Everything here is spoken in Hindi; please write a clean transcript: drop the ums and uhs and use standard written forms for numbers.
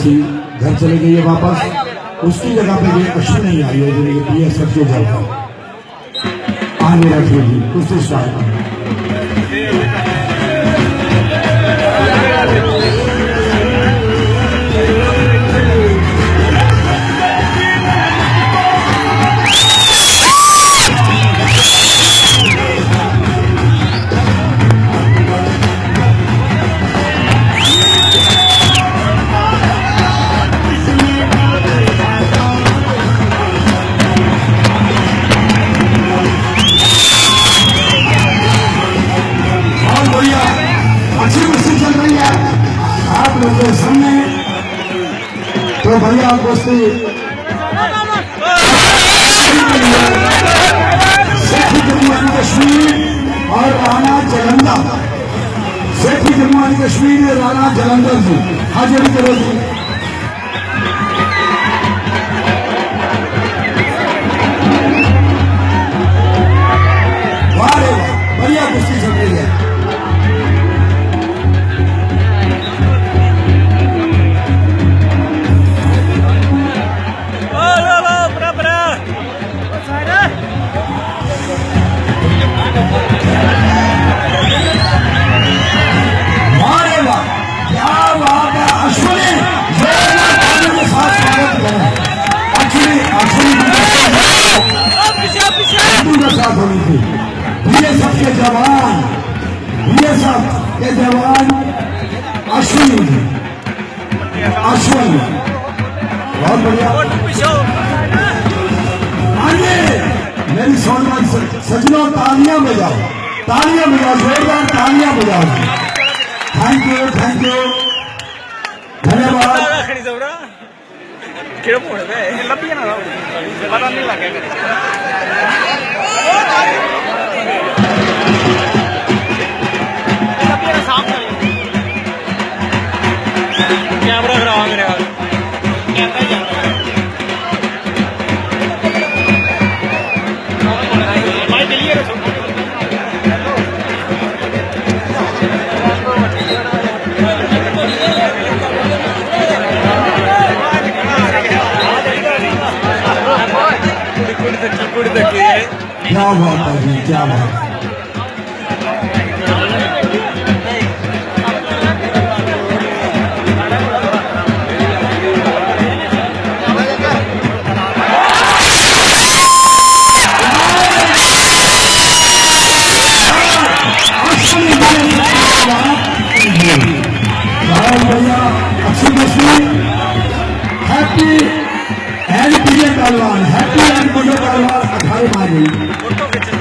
कुर्सी घर चले गई है वापस। उसकी जगह पे ये अश्विनी आई है जो ये बीएसएफ के जवान आगे रखेगी। कुर्सी स्टार्ट। के सामने तो भैया कुश्ती सेठी जम्मू एंड कश्मीर और राणा जलंधर, सेठी जम्मू एंड कश्मीर राणा जलंधर जी हाजिरी करो जी। वाह बढ़िया कुश्ती चल रही है। बीएसएफ के जवान, बीएसएफ के जवान अश्विनी, अश्विनी बहुत बढ़िया। आइए मेरी सोनमन सजनों तालियां बजाओ, तालियां बजाओ, जोरदार तालियां बजाओ। थैंक यू, थैंक यू, धन्यवाद। कैमरा खराब मेरे हाथ क्या बात है जी, क्या बात है। हैप्पी एंड पीजे पहलवान, हैप्पी एंड पीजे पहलवान 18 मार गई।